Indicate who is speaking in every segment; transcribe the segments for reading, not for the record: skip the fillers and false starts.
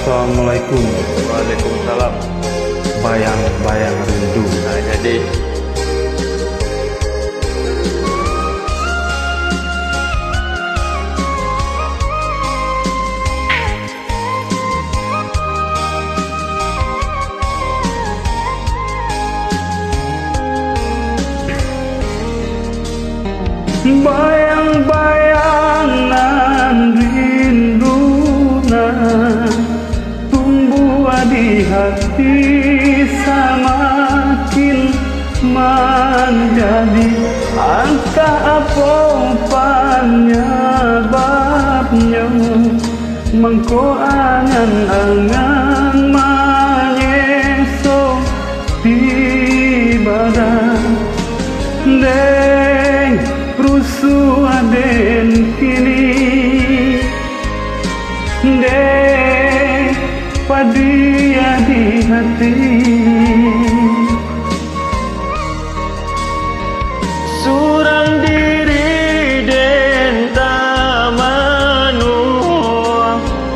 Speaker 1: Assalamualaikum.
Speaker 2: Waalaikumsalam.
Speaker 1: Bayang-bayang rindu.
Speaker 2: Nah, jadi
Speaker 1: bayang-bayangan rinduna tumbuh di hati, semakin menjadi angka apa penyebabnya. Mengko angan-angan menyeso tiba deng rusuh aden kini deng padia di hati.
Speaker 2: surang diri den tamanu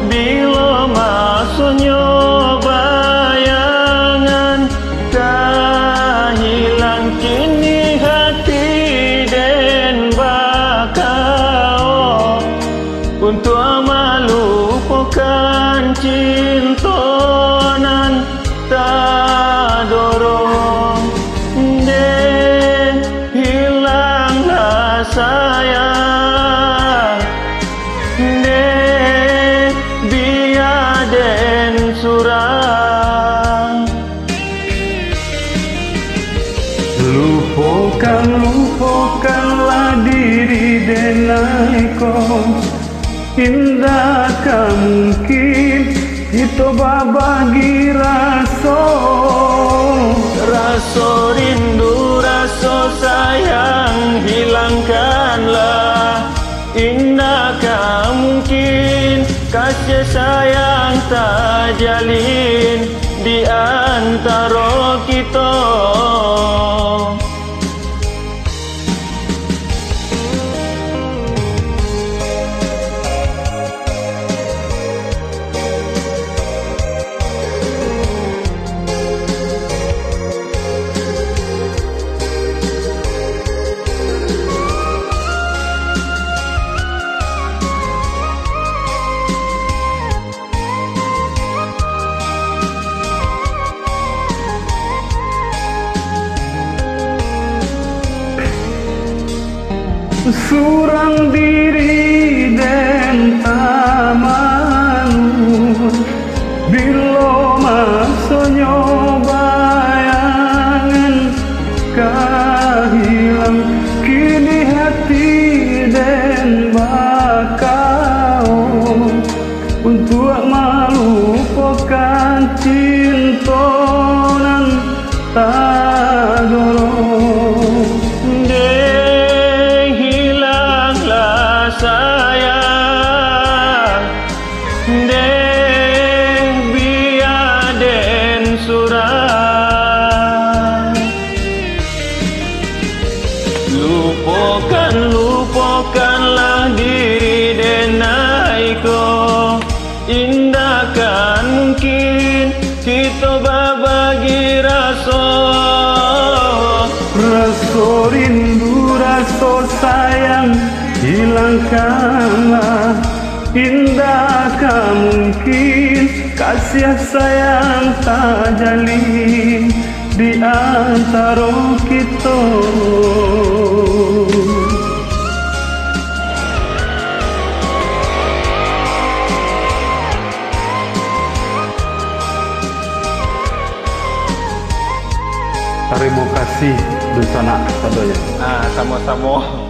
Speaker 2: bila masuknya bayangan kahilang kini hati den bakau untuk melupakan cinta nan tak dorong den hilanglah sayang den biar den surang.
Speaker 1: Lupakanlah diri denaiko, indakkah mungkin kita berbagi rasa
Speaker 2: Rindu, rasa sayang hilangkanlah. Indakkah mungkin kasih sayang tak jalin di antara kita.
Speaker 1: surang diri den tamanu bila masanya bayangan kahilang kini hati den bakau untuk melupakan cinta nan tak dorong.
Speaker 2: Sayang den biar den surang. Lupakanlah diri den naiko, indakkah mungkin kita berbagi rasa
Speaker 1: rindu, rasa sayang hilangkanlah. Indakkah mungkin kasih sayang tak jalin di antara kita. Terima kasih Dusana sadonya.
Speaker 2: Sama-sama.